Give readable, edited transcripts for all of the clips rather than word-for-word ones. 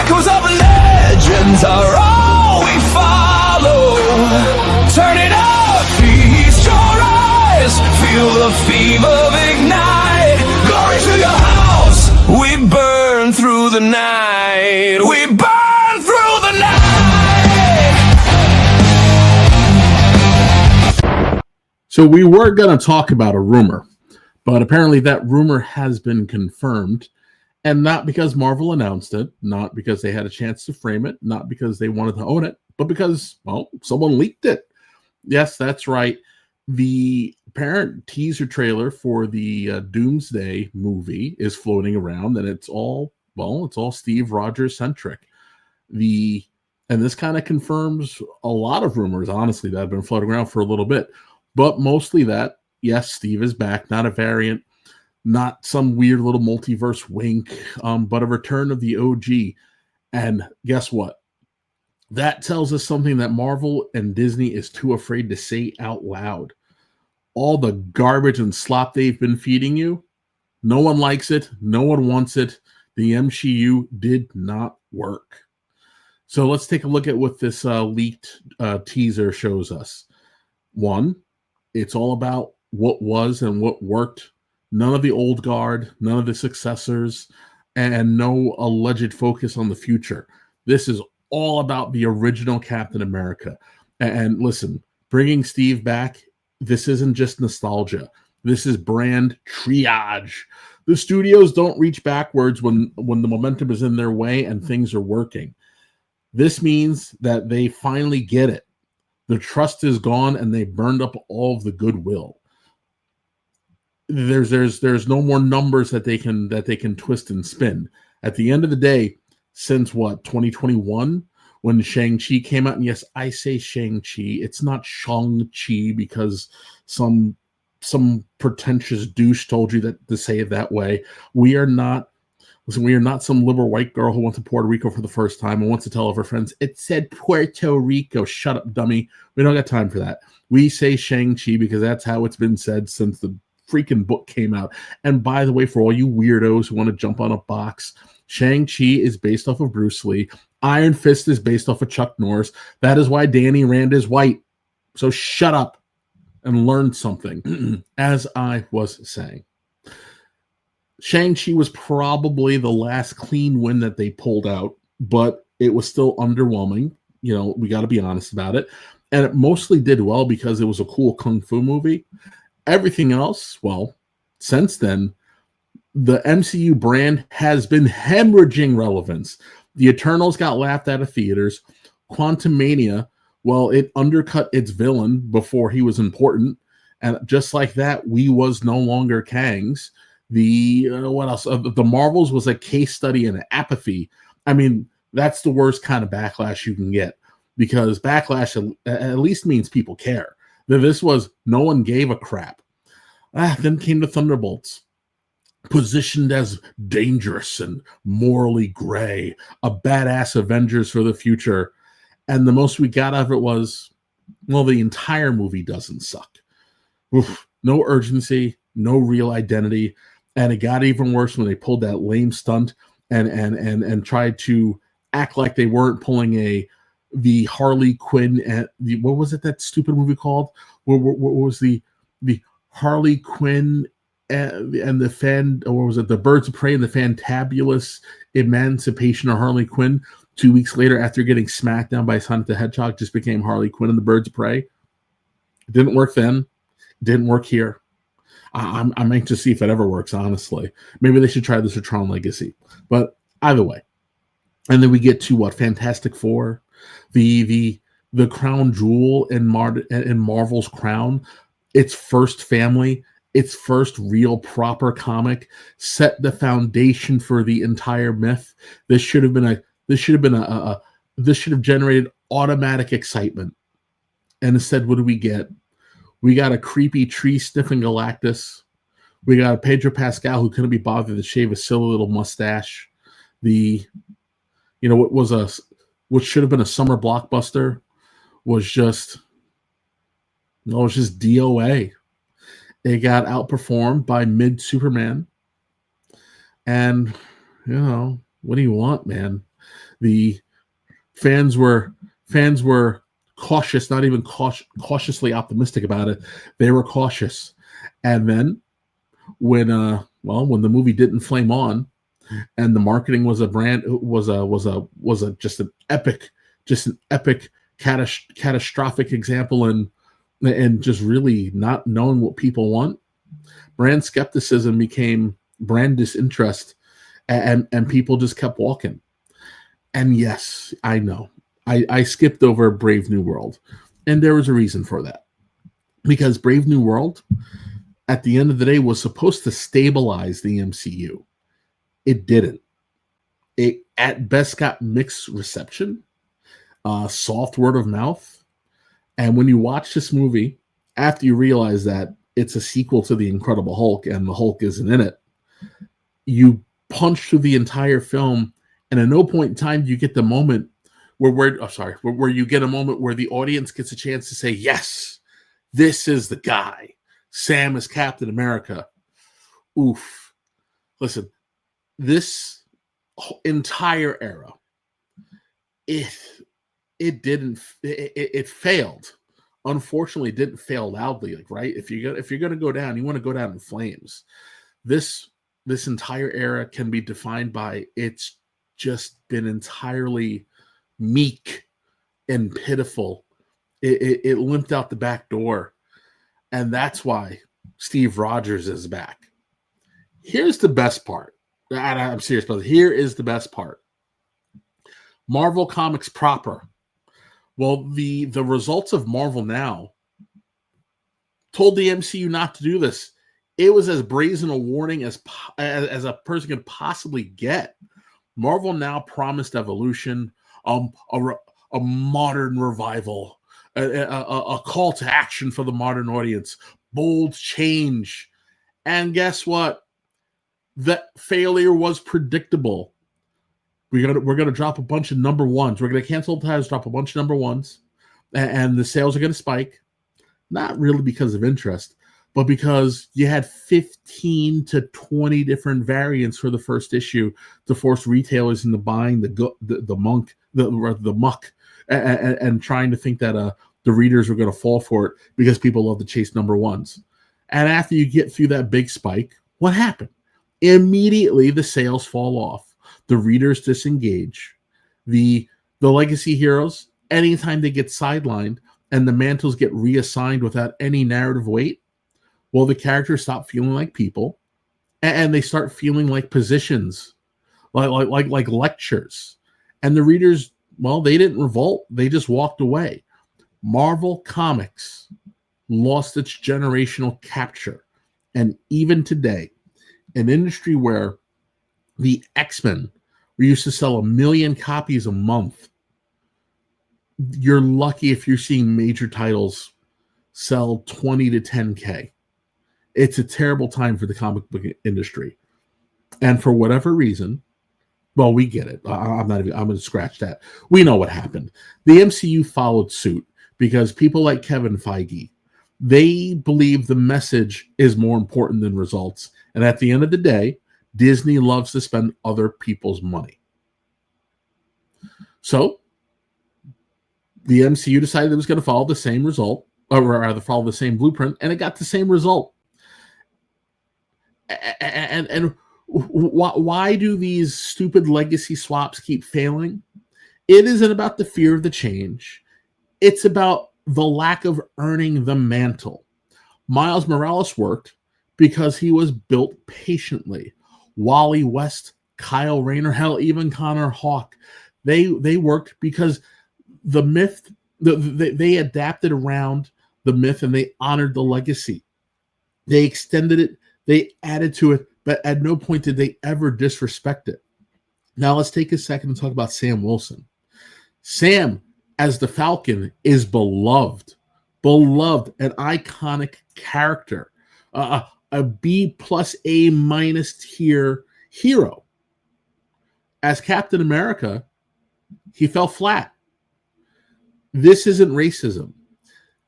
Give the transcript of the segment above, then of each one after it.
Echoes of legends are all we follow. Turn it up, feast your eyes. Feel the fever ignite. Glory to your house. We burn through the night. We burn through the night. So we were going to talk about a rumor, but apparently that rumor has been confirmed. And not because Marvel announced it, not because they had a chance to frame it, not because they wanted to own it, but because, well, someone leaked it. Yes, that's right. The apparent teaser trailer for the Doomsday movie is floating around, and it's all Steve Rogers centric. And this kind of confirms a lot of rumors, honestly, that have been floating around for a little bit, but mostly that, yes, Steve is back, not a variant. Not some weird little multiverse wink, but a return of the OG. And guess what? That tells us something that Marvel and Disney is too afraid to say out loud. All the garbage and slop they've been feeding you, no one likes it. No one wants it. The MCU did not work. So let's take a look at what this leaked teaser shows us. One, it's all about what was and what worked. None of the old guard, none of the successors, and no alleged focus on the future. This is all about the original Captain America. And listen, bringing Steve back, this isn't just nostalgia. This is brand triage. The studios don't reach backwards when the momentum is in their way and things are working. This means that they finally get it. The trust is gone and they burned up all of the goodwill. There's no more numbers that they can twist and spin. At the end of the day, since 2021, when Shang-Chi came out, and yes, I say Shang-Chi, it's not Shang-Chi because some pretentious douche told you that to say it that way. We are not some liberal white girl who went to Puerto Rico for the first time and wants to tell all of her friends, it said Puerto Rico. Shut up, dummy. We don't got time for that. We say Shang-Chi because that's how it's been said since the freaking book came out. And by the way, for all you weirdos who want to jump on a box, Shang-Chi is based off of Bruce Lee. Iron Fist is based off of Chuck Norris. That is why Danny Rand is white. So shut up and learn something. As I was saying, Shang-Chi was probably the last clean win that they pulled out, but it was still underwhelming. We got to be honest about it. And it mostly did well because it was a cool kung fu movie. Everything else, well, since then, the MCU brand has been hemorrhaging relevance. The Eternals got laughed out of theaters. Quantumania, well, it undercut its villain before he was important. And just like that, we was no longer Kangs. What else? The Marvels was a case study in apathy. I mean, that's the worst kind of backlash you can get because backlash at least means people care. This was no one gave a crap. Then came the Thunderbolts, positioned as dangerous and morally gray, a badass Avengers for the future. And the most we got out of it was, well, the entire movie doesn't suck. Oof, no urgency, no real identity. And it got even worse when they pulled that lame stunt and tried to act like they weren't pulling the Harley Quinn and what was it that stupid movie called? What was the Harley Quinn and the Birds of Prey and the Fantabulous Emancipation of Harley Quinn? 2 weeks later, after getting smacked down by Sonic the Hedgehog, just became Harley Quinn and the Birds of Prey. It didn't work then. It didn't work here. I'm anxious to see if it ever works, honestly. Maybe they should try this with Tron Legacy. But either way. And then we get to Fantastic Four, the crown jewel in Marvel's crown, its first family, its first real proper comic, set the foundation for the entire myth. This should have generated automatic excitement. And instead, what do we get? We got a creepy tree-sniffing Galactus. We got a Pedro Pascal who couldn't be bothered to shave a silly little mustache. What should have been a summer blockbuster was just DOA. It got outperformed by mid Superman. And, what do you want, man? The fans were cautious, not even cautiously optimistic about it. They were cautious. And then when the movie didn't flame on, and the marketing was just an epic catastrophic example, and just really not knowing what people want, brand skepticism became brand disinterest, and people just kept walking. And yes, I know I skipped over Brave New World, and there was a reason for that, because Brave New World, at the end of the day, was supposed to stabilize the MCU. It didn't. It at best got mixed reception, soft word of mouth. And when you watch this movie, after you realize that it's a sequel to The Incredible Hulk and the Hulk isn't in it, you punch through the entire film, and at no point in time do you get the moment where you get a moment where the audience gets a chance to say, yes, this is the guy. Sam is Captain America. Oof. Listen, this entire era, it failed. Unfortunately, it didn't fail loudly, right? If you're gonna go down, you want to go down in flames. This entire era can be defined by it's just been entirely meek and pitiful. It limped out the back door, and that's why Steve Rogers is back. Here's the best part. I'm serious, but here is the best part. Marvel Comics proper. Well, the results of Marvel Now told the MCU not to do this. It was as brazen a warning as a person could possibly get. Marvel Now promised evolution, a modern revival, a call to action for the modern audience, bold change. And guess what? That failure was predictable. We're gonna drop a bunch of number ones. We're gonna cancel the titles, drop a bunch of number ones, and the sales are gonna spike. Not really because of interest, but because you had 15 to 20 different variants for the first issue to force retailers into buying the muck, and trying to think that the readers were going to fall for it because people love to chase number ones. And after you get through that big spike, what happened? Immediately the sales fall off. The readers disengage. The legacy heroes, anytime they get sidelined and the mantles get reassigned without any narrative weight, well, the characters stop feeling like people, and they start feeling like positions, like lectures. And the readers, well, they didn't revolt; they just walked away. Marvel Comics lost its generational capture, and even today, an industry where the X-Men we used to sell 1 million copies a month, you're lucky if you're seeing major titles sell 20 to 10K. It's a terrible time for the comic book industry. And for whatever reason, well, we get it. I'm going to scratch that. We know what happened. The MCU followed suit because people like Kevin Feige, they believe the message is more important than results. And at the end of the day, Disney loves to spend other people's money. So the MCU decided it was going to follow the same result, or rather follow the same blueprint, and it got the same result. And why do these stupid legacy swaps keep failing? It isn't about the fear of the change. It's about the lack of earning the mantle. Miles Morales worked because he was built patiently. Wally West, Kyle Rayner, hell, even Connor Hawke, they worked because the myth, they adapted around the myth and they honored the legacy. They extended it, they added to it, but at no point did they ever disrespect it. Now let's take a second and talk about Sam Wilson. Sam, as the Falcon, is beloved, an iconic character, a B plus A minus tier hero. As Captain America, he fell flat. This isn't racism.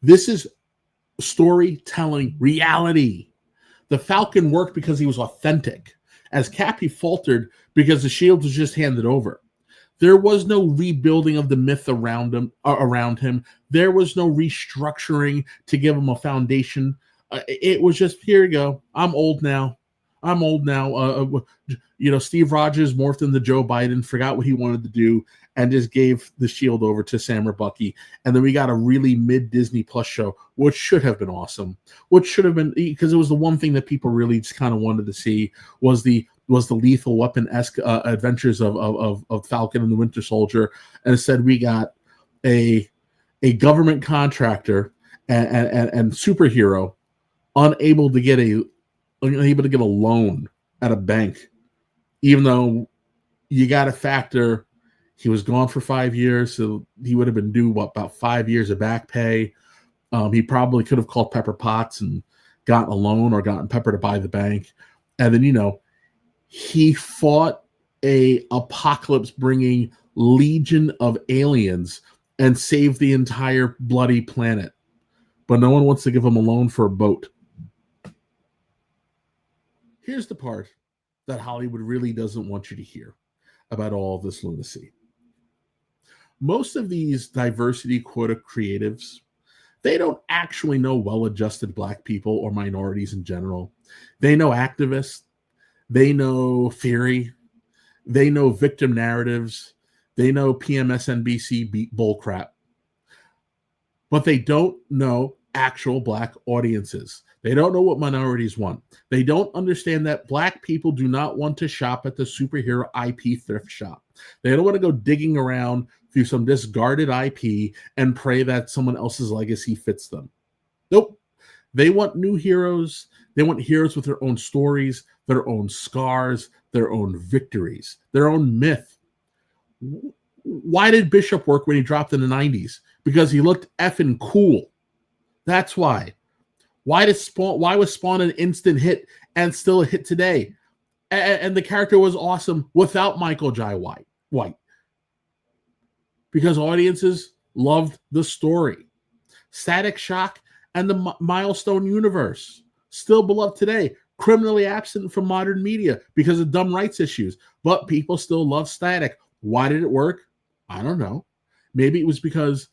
This is storytelling reality. The Falcon worked because he was authentic. As Cap, he faltered because the shield was just handed over. There was no rebuilding of the myth around him. There was no restructuring to give him a foundation. It was just, here you go. I'm old now. Steve Rogers morphed into Joe Biden, forgot what he wanted to do, and just gave the shield over to Sam or Bucky. And then we got a really mid Disney Plus show, which should have been awesome. Which should have been, because it was the one thing that people really just kind of wanted to see was the Lethal Weapon-esque adventures of Falcon and the Winter Soldier. And instead, we got a government contractor and superhero unable to get a loan at a bank, even though you got to factor he was gone for 5 years, so he would have been due about 5 years of back pay. He probably could have called Pepper Potts and gotten a loan or gotten Pepper to buy the bank, and then he fought a apocalypse bringing legion of aliens and saved the entire bloody planet, but no one wants to give him a loan for a boat. Here's the part that Hollywood really doesn't want you to hear about all of this lunacy. Most of these diversity quota creatives, they don't actually know well-adjusted Black people or minorities in general. They know activists. They know theory. They know victim narratives. They know PMSNBC bullcrap. But they don't know actual Black audiences. They don't know what minorities want. They don't understand that Black people do not want to shop at the superhero IP thrift shop. They don't want to go digging around through some discarded IP and pray that someone else's legacy fits them. Nope. They want new heroes. They want heroes with their own stories, their own scars, their own victories, their own myth. Why did Bishop work when he dropped in the 90s? Because he looked effing cool. That's why. Why was Spawn an instant hit and still a hit today? And the character was awesome without Michael Jai White. Because audiences loved the story. Static Shock and the Milestone universe, still beloved today, criminally absent from modern media because of dumb rights issues, but people still love Static. Why did it work? I don't know. Maybe it was because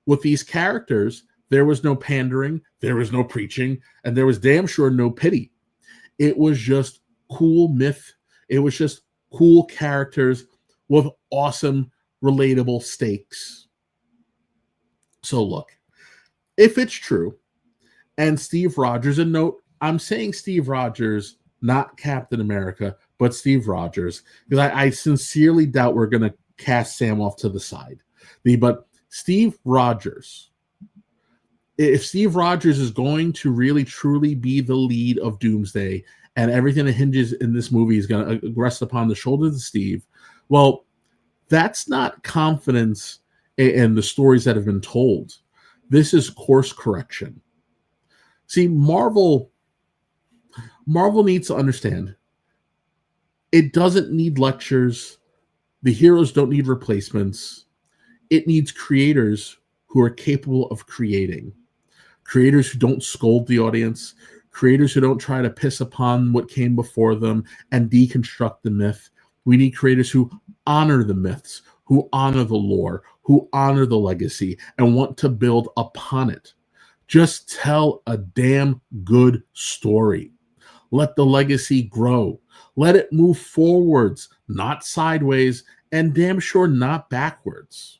with these characters, there was no pandering, there was no preaching, and there was damn sure no pity. It was just cool myth. It was just cool characters with awesome, relatable stakes. So look, if it's true, and Steve Rogers, and note, I'm saying Steve Rogers, not Captain America, but Steve Rogers, because I sincerely doubt we're going to cast Sam off to the side. But Steve Rogers, if Steve Rogers is going to really truly be the lead of Doomsday and everything that hinges in this movie is going to rest upon the shoulders of Steve, well, that's not confidence in the stories that have been told. This is course correction. See, Marvel needs to understand it doesn't need lectures. The heroes don't need replacements. It needs creators who are capable of creating. Creators who don't scold the audience, creators who don't try to piss upon what came before them and deconstruct the myth. We need creators who honor the myths, who honor the lore, who honor the legacy, and want to build upon it. Just tell a damn good story. Let the legacy grow. Let it move forwards, not sideways, and damn sure not backwards.